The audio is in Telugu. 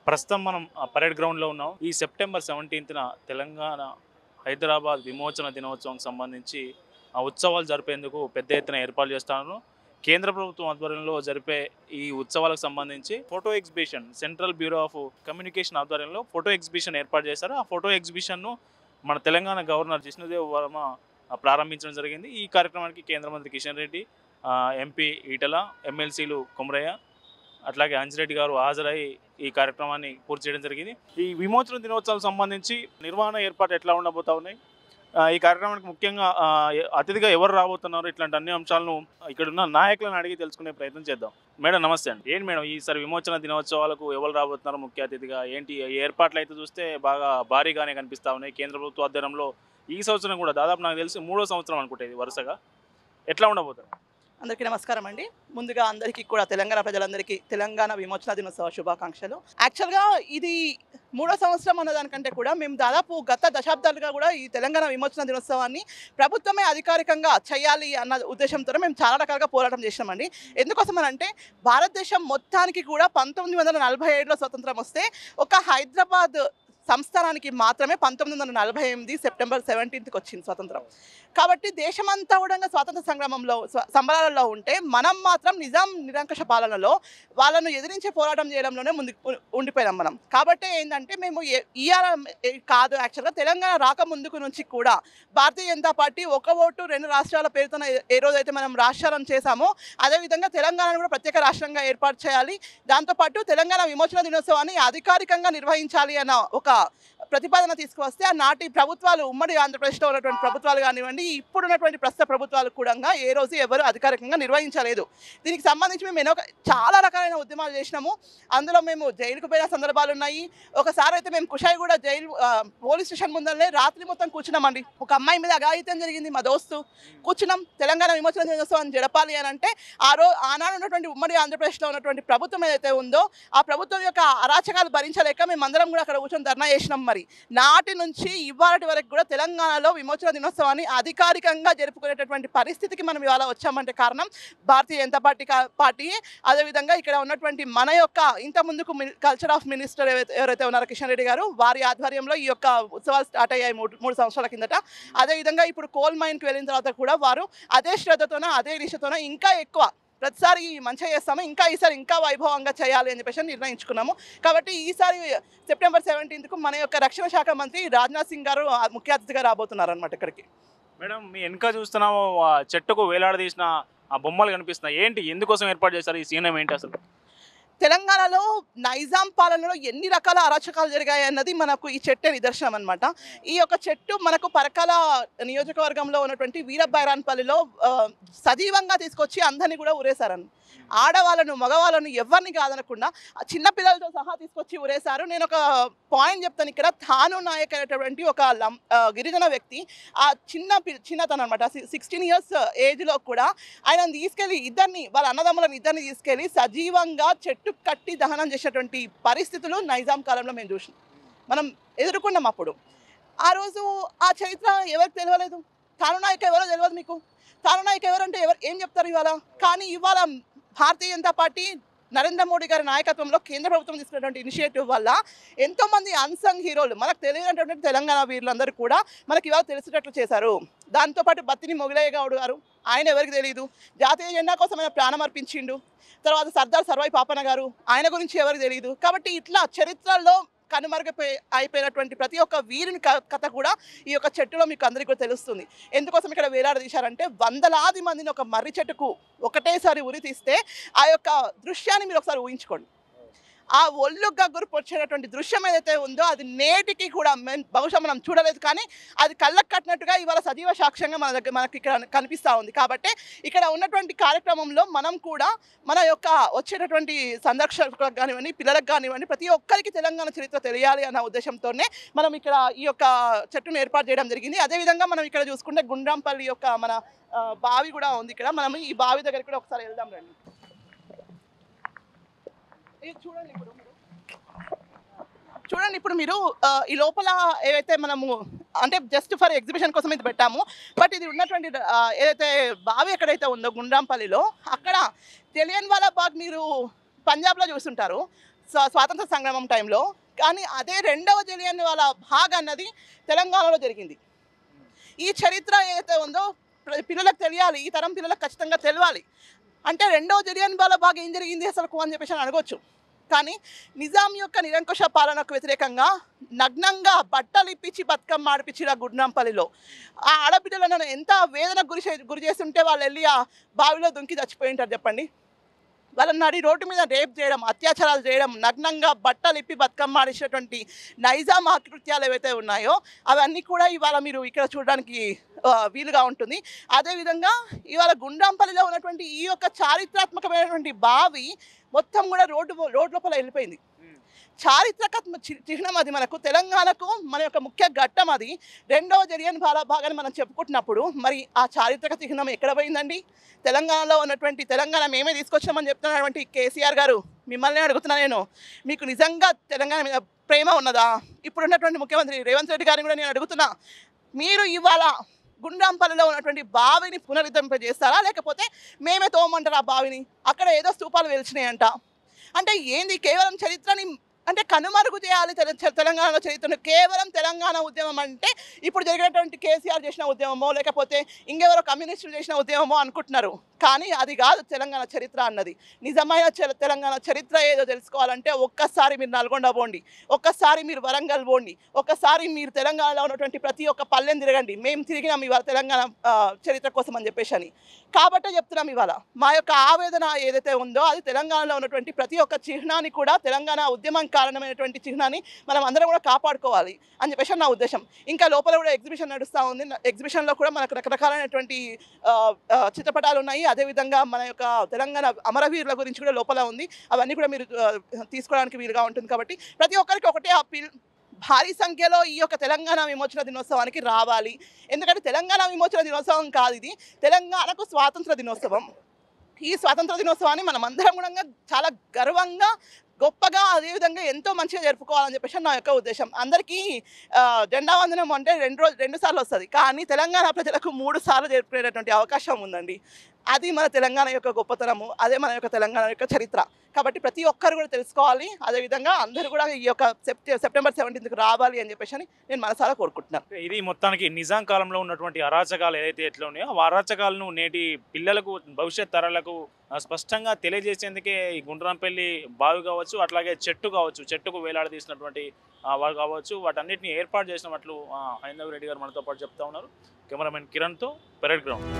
ప్రస్తుతం మనం పరేడ్ గ్రౌండ్లో ఉన్నాం. ఈ సెప్టెంబర్ 17న తెలంగాణ హైదరాబాద్ విమోచన దినోత్సవంకి సంబంధించి ఉత్సవాలు జరిపేందుకు పెద్ద ఎత్తున ఏర్పాట్లు చేస్తాను. కేంద్ర ప్రభుత్వం ఆధ్వర్యంలో జరిపే ఈ ఉత్సవాలకు సంబంధించి photo exhibition central bureau of communication ఆధ్వర్యంలో ఫోటో ఎగ్జిబిషన్ ఏర్పాటు చేశారు. ఆ ఫోటో ఎగ్జిబిషన్ను మన తెలంగాణ గవర్నర్ జిష్ణుదేవ్ వర్మ ప్రారంభించడం జరిగింది. ఈ కార్యక్రమానికి కేంద్ర మంత్రి కిషన్ రెడ్డి, ఎంపీ ఈటల, ఎమ్మెల్సీలు కొమరయ్య, అట్లాగే అంజిరెడ్డి గారు హాజరై ఈ కార్యక్రమాన్ని పూర్తి చేయడం జరిగింది. ఈ విమోచన దినోత్సవం సంబంధించి నిర్వహణ ఏర్పాటు ఎట్లా ఉండబోతా ఉన్నాయి, ఈ కార్యక్రమానికి ముఖ్యంగా అతిథిగా ఎవరు రాబోతున్నారు, ఇట్లాంటి అన్ని అంశాలను ఇక్కడున్న నాయకులను అడిగి తెలుసుకునే ప్రయత్నం చేద్దాం. మేడం నమస్తే అండి. ఏంటి మేడం ఈసారి విమోచన దినోత్సవాలకు ఎవరు రాబోతున్నారు ముఖ్య అతిథిగా, ఏంటి ఏర్పాట్లు అయితే చూస్తే బాగా భారీగానే కనిపిస్తూ ఉన్నాయి. కేంద్ర ప్రభుత్వ ఆధ్వర్యంలో ఈ సంవత్సరం కూడా దాదాపు నాకు తెలిసి 3వ సంవత్సరం అనుకుంటేది వరుసగా. ఎట్లా ఉండబోతుంది? అందరికీ నమస్కారం అండి. ముందుగా అందరికీ కూడా తెలంగాణ ప్రజలందరికీ తెలంగాణ విమోచన దినోత్సవ శుభాకాంక్షలు. యాక్చువల్గా ఇది 3వ సంవత్సరం అన్నదానికంటే కూడా మేము దాదాపు గత దశాబ్దాలుగా కూడా ఈ తెలంగాణ విమోచన దినోత్సవాన్ని ప్రభుత్వమే అధికారికంగా చేయాలి అన్న ఉద్దేశంతో మేము చాలా రకాలుగా పోరాటం చేసినామండి. ఎందుకోసం అని అంటే భారతదేశం మొత్తానికి కూడా 1947లో స్వతంత్రం వస్తే ఒక హైదరాబాద్ సంస్థానానికి మాత్రమే 1948 సెప్టెంబర్ 17కి వచ్చింది స్వతంత్రం. కాబట్టి దేశమంతా కూడా స్వాతంత్ర సంగ్రామంలో సంబరాలలో ఉంటే మనం మాత్రం నిజాం నిరంకుశ పాలనలో వాళ్ళను ఎదిరించే పోరాటం చేయడంలోనే ఉండిపోయినాం మనం. కాబట్టి ఏంటంటే మేము ఇవాళ కాదు, యాక్చువల్గా తెలంగాణ రాకముందుకు నుంచి కూడా భారతీయ జనతా పార్టీ ఒక ఓటు 2 రాష్ట్రాల పేరుతో ఏ రోజైతే మనం రాష్ట్రాలను చేశామో అదేవిధంగా తెలంగాణను కూడా ప్రత్యేక రాష్ట్రంగా ఏర్పాటు చేయాలి, దాంతోపాటు తెలంగాణ విమోచన దినోత్సవాన్ని అధికారికంగా నిర్వహించాలి అన్న ఒక ప్రతిపాదన తీసుకువస్తే ఆ నాటి ప్రభుత్వాలు, ఉమ్మడి ఆంధ్రప్రదేశ్లో ఉన్నటువంటి ప్రభుత్వాలు కానివ్వండి, ఇప్పుడున్నటువంటి ప్రస్తుత ప్రభుత్వాలు కూడా ఏ రోజు ఎవరు అధికారికంగా నిర్వహించలేదు. దీనికి సంబంధించి మేము చాలా రకాలైన ఉద్యమాలు చేసినాము. అందులో మేము జైలుకు పోయిన సందర్భాలు ఉన్నాయి. ఒకసారి అయితే మేము కుషాయిగూడ జైలు పోలీస్ స్టేషన్ ముందరనే రాత్రి మొత్తం కూర్చున్నామండి. ఒక అమ్మాయి మీద అఘాయిత్యం జరిగింది, మా దోస్తు కూర్చున్నాం. తెలంగాణ విమోచన దినోత్సవాన్ని జరపాలి అని అంటే ఆనాడు ఉన్నటువంటి ఉమ్మడి ఆంధ్రప్రదేశ్లో ఉన్నటువంటి ప్రభుత్వం ఏదైతే ఉందో ఆ ప్రభుత్వం యొక్క అరాచకాలు భరించలేక మేమందరం కూడా అక్కడ కూర్చొని ధర్నా చేసినాం. మరి నాటి నుంచి ఇవాళ వరకు కూడా తెలంగాణలో విమోచన దినోత్సవాన్ని అధికారికంగా జరుపుకునేటటువంటి పరిస్థితికి మనం ఇవాళ వచ్చామంటే కారణం భారతీయ జనతా పార్టీ. అదేవిధంగా ఇక్కడ ఉన్నటువంటి మన యొక్క ఇంత ముందుకు కల్చర్ ఆఫ్ మినిస్టర్ ఎవరైతే ఉన్నారో కిషన్ రెడ్డి గారు, వారి ఆధ్వర్యంలో ఈ యొక్క ఉత్సవాలు స్టార్ట్ అయ్యాయి 3 సంవత్సరాల కిందట. అదేవిధంగా ఇప్పుడు కోల్ మైన్కి వెళ్ళిన తర్వాత కూడా వారు అదే శ్రద్ధతోన అదే దిశతోన ఇంకా ఎక్కువ ప్రతిసారి మంచిగా చేస్తాము, ఇంకా ఈసారి ఇంకా వైభవంగా చేయాలి అని చెప్పేసి నిర్ణయించుకున్నాము. కాబట్టి ఈసారి సెప్టెంబర్ 17కు మన యొక్క రక్షణ శాఖ మంత్రి రాజ్నాథ్ సింగ్ గారు ముఖ్య అతిథిగా రాబోతున్నారు అనమాట ఇక్కడికి. మేడం మీ వెనుక చూస్తున్నాము చెట్టుకు వేలాడదీసిన ఆ బొమ్మలు కనిపిస్తున్నాయి. ఏంటి, ఎందుకోసం ఏర్పాటు చేశారు? ఈ సీనం ఏంటి అసలు? తెలంగాణలో నైజాం పాలనలో ఎన్ని రకాల అరాచకాలు జరిగాయి అన్నది మనకు ఈ చెట్టే నిదర్శనం అనమాట. ఈ యొక్క చెట్టు మనకు పరకాల నియోజకవర్గంలో ఉన్నటువంటి వీరబైరాన్పల్లిలో సజీవంగా తీసుకొచ్చి అందరినీ కూడా ఉరేశారని, ఆడవాళ్ళను మగవాళ్ళను ఎవరిని కాదనకుండా చిన్నపిల్లలతో సహా తీసుకొచ్చి ఉరేశారు. నేను ఒక పాయింట్ చెప్తాను ఇక్కడ. థాను నాయక్ అనేటువంటి ఒక గిరిజన వ్యక్తి, ఆ చిన్నతనం అనమాట, 16 ఇయర్స్ ఏజ్లో కూడా ఆయన తీసుకెళ్ళి వాళ్ళ అన్నదమ్ములను ఇద్దరిని తీసుకెళ్ళి సజీవంగా చెట్టు కట్టి దహనం చేసేటువంటి పరిస్థితులు నైజాం కాలంలో మేము చూసినాం, మనం ఎదుర్కొన్నాం. అప్పుడు ఆ రోజు ఆ చరిత్ర ఎవరికి తెలియలేదు. థాను నాయక్ ఎవరో తెలియదు మీకు. థాను నాయక్ ఎవరంటే ఏం చెప్తారు ఇవాళ? కానీ ఇవాళ భారతీయ జనతా పార్టీ నరేంద్ర మోడీ గారి నాయకత్వంలో కేంద్ర ప్రభుత్వం తీసుకున్నటువంటి ఇనిషియేటివ్ వల్ల ఎంతోమంది అన్సంగ్ హీరోలు, మనకు తెలియనటువంటి తెలంగాణ వీరులందరూ కూడా మనకి ఇవాళ తెలిసేటట్లు చేశారు. దాంతోపాటు బత్తిని మొగలయ్య గౌడ్ గారు, ఆయన ఎవరికి తెలియదు, జాతీయ జెండా కోసం ఆయన ప్రాణం అర్పించిండు. తర్వాత సర్దార్ సర్వాయి పాపన్న గారు, ఆయన గురించి ఎవరికి తెలియదు. కాబట్టి ఇట్లా చరిత్రలో అయిపోయినటువంటి ప్రతి ఒక్క వీరుని కథ కూడా ఈ యొక్క చెట్టులో మీకు అందరికీ కూడా తెలుస్తుంది. ఎందుకోసం ఇక్కడ వేలాడదీశారంటే వందలాది మందిని ఒక మర్రి చెట్టుకు ఒకటేసారి ఉరి తీస్తే ఆ యొక్క దృశ్యాన్ని మీరు ఒకసారి ఊహించుకోండి. ఆ ఒళ్ళు గగ్గురు పొడిచేటటువంటి దృశ్యం ఏదైతే ఉందో అది నేటికి కూడా బహుశా మనం చూడలేదు, కానీ అది కళ్ళకు కట్టినట్టుగా ఇవాళ సజీవ సాక్ష్యంగా మనకి ఇక్కడ కనిపిస్తూ ఉంది. కాబట్టి ఇక్కడ ఉన్నటువంటి కార్యక్రమంలో మనం కూడా మన యొక్క వచ్చేటటువంటి సందర్శకులకు కానివ్వండి, పిల్లలకు కానివ్వండి, ప్రతి ఒక్కరికి తెలంగాణ చరిత్ర తెలియాలి అన్న ఉద్దేశంతోనే మనం ఇక్కడ ఈ యొక్క చెట్టును ఏర్పాటు చేయడం జరిగింది. అదేవిధంగా మనం ఇక్కడ చూసుకుంటే గుండ్రాంపల్లి యొక్క మన బావి కూడా ఉంది ఇక్కడ. మనం ఈ బావి దగ్గరికి కూడా ఒకసారి వెళ్దాం రండి. చూడండి ఇప్పుడు మీరు ఈ లోపల ఏవైతే మనము అంటే జస్ట్ ఫర్ ఎగ్జిబిషన్ కోసం ఇది పెట్టాము, బట్ ఇది ఉన్నటువంటి ఏదైతే బావి ఎక్కడైతే ఉందో గుండ్రాంపల్లిలో, అక్కడ జలియన్ వాలా బాగ్ మీరు పంజాబ్లో చూస్తుంటారు. స్వాతంత్ర సంగ్రామం టైంలో. కానీ అదే రెండవ జలియన్ వాలా బాగ్ అన్నది తెలంగాణలో జరిగింది. ఈ చరిత్ర ఏదైతే ఉందో పిల్లలకు తెలియాలి, ఈ తరం పిల్లలకు ఖచ్చితంగా తెలియాలి. అంటే రెండవ జలియన్ వాలా బాగ్ ఏం జరిగింది అసలు అని చెప్పేసి అడగొచ్చు. కానీ నిజాం యొక్క నిరంకుశ పాలనకు వ్యతిరేకంగా నగ్నంగా బట్టలు ఇప్పించి బతుకమ్మ ఆడిపించిన గుండ్రంపల్లిలో ఆ ఆడబిడ్డలను ఎంత వేదనకు గురి చేస్తుంటే వాళ్ళు వెళ్ళి ఆ బావిలో దుంకి చచ్చిపోయి ఉంటారు చెప్పండి. వాళ్ళని నడి రోడ్డు మీద రేప్ చేయడం, అత్యాచారాలు చేయడం, నగ్నంగా బట్టలు ఇప్పి బతుకమ్మ ఆడించినటువంటి నైజాం ఆకృత్యాలు ఏవైతే ఉన్నాయో అవన్నీ కూడా ఇవాళ మీరు ఇక్కడ చూడడానికి వీలుగా ఉంటుంది. అదేవిధంగా ఇవాళ గుండ్రాంపల్లిలో ఉన్నటువంటి ఈ యొక్క చారిత్రాత్మకమైనటువంటి బావి మొత్తం కూడా రోడ్డు లోపల వెళ్ళిపోయింది. చారిత్రక చిహ్నం అది, మనకు తెలంగాణకు మన యొక్క ముఖ్య ఘట్టం అది. రెండవ జలియన్ వాలా బాగ్ అని మనం చెప్పుకుంటున్నప్పుడు మరి ఆ చారిత్రక చిహ్నం ఎక్కడ పోయిందండి? తెలంగాణలో ఉన్నటువంటి తెలంగాణ మేమే తీసుకొచ్చామని చెప్తున్నటువంటి కేసీఆర్ గారు, మిమ్మల్ని అడుగుతున్నా నేను, మీకు నిజంగా తెలంగాణ మీద ప్రేమ ఉన్నదా? ఇప్పుడు ఉన్నటువంటి ముఖ్యమంత్రి రేవంత్ రెడ్డి గారిని కూడా నేను అడుగుతున్నా, మీరు ఇవాళ గుండ్రాంపల్లిలో ఉన్నటువంటి బావిని పునరుద్ధరింపజేస్తారా, లేకపోతే మేమే తోమంటారా ఆ బావిని? అక్కడ ఏదో స్తూపాలు వెలిచినాయంట. అంటే ఏంది? కేవలం చరిత్రని అంటే కనుమరుగు చేయాలి తెలంగాణలో చరిత్రను. కేవలం తెలంగాణ ఉద్యమం అంటే ఇప్పుడు జరిగినటువంటి కేసీఆర్ చేసిన ఉద్యమమో లేకపోతే ఇంకెవరో కమ్యూనిస్టులు చేసిన ఉద్యమమో అనుకుంటున్నారు. కానీ అది కాదు తెలంగాణ చరిత్ర అన్నది. నిజమైన తెలంగాణ చరిత్ర ఏదో తెలుసుకోవాలంటే ఒక్కసారి మీరు నల్గొండ పోండి, ఒక్కసారి మీరు వరంగల్ పోండి, ఒక్కసారి మీరు తెలంగాణలో ఉన్నటువంటి ప్రతి ఒక్క పల్లెని తిరగండి. మేము తిరిగినాం ఇవాళ తెలంగాణ చరిత్ర కోసం అని చెప్పేసి అని. కాబట్టే చెప్తున్నాం ఇవాళ మా యొక్క ఆవేదన ఏదైతే ఉందో అది తెలంగాణలో ఉన్నటువంటి ప్రతి ఒక్క చిహ్నాన్ని కూడా, తెలంగాణ ఉద్యమం కారణమైనటువంటి చిహ్నాన్ని మనం అందరం కూడా కాపాడుకోవాలి అని చెప్పేసి నా ఉద్దేశం. ఇంకా లోపల కూడా ఎగ్జిబిషన్ నడుస్తూ ఉంది. ఎగ్జిబిషన్లో కూడా మనకు రకరకాలైనటువంటి చిత్రపటాలు ఉన్నాయి. అదేవిధంగా మన యొక్క తెలంగాణ అమరవీరుల గురించి కూడా లోపల ఉంది. అవన్నీ కూడా మీరు తీసుకోవడానికి వీలుగా ఉంటుంది. కాబట్టి ప్రతి ఒక్కరికి ఒకటే అప్పీల్, భారీ సంఖ్యలో ఈ యొక్క తెలంగాణ విమోచన దినోత్సవానికి రావాలి. ఎందుకంటే తెలంగాణ విమోచన దినోత్సవం కాదు, ఇది తెలంగాణకు స్వాతంత్ర దినోత్సవం. ఈ స్వాతంత్ర దినోత్సవాన్ని మనం అందరం కూడా చాలా గర్వంగా, గొప్పగా, అదేవిధంగా ఎంతో మంచిగా జరుపుకోవాలని చెప్పేసి నా యొక్క ఉద్దేశం. అందరికీ జెండా వందనం అంటే రెండు సార్లు వస్తుంది, కానీ తెలంగాణ ప్రజలకు 3 సార్లు జరుపుకునేటటువంటి అవకాశం ఉందండి. అది మన తెలంగాణ యొక్క గొప్పతనము, అదే మన యొక్క తెలంగాణ యొక్క చరిత్ర. కాబట్టి ప్రతి ఒక్కరు కూడా తెలుసుకోవాలి. అదేవిధంగా అందరూ కూడా ఈ యొక్క సెప్టెంబర్ 17కు రావాలి అని చెప్పేసి నేను మనసారా కోరుకుంటున్నాను. ఇది మొత్తానికి నిజాం కాలంలో ఉన్నటువంటి అరాచకాలు ఏదైతే ఎట్లా ఉన్నాయో ఆ అరాచకాలను నేటి పిల్లలకు, భవిష్యత్ తరాలకు స్పష్టంగా తెలియజేసేందుకే ఈ గుండ్రాంపల్లి బావి కావచ్చు, అట్లాగే చెట్టు కావచ్చు, చెట్టుకు వేలాడదీసినటువంటి వారు కావచ్చు, వాటన్నిటిని ఏర్పాటు చేసినట్లు హైందవ్ రెడ్డి గారు మనతో పాటు చెప్తా ఉన్నారు. కెమెరామెన్ కిరణ్తో పెరేడ్ గ్రౌండ్.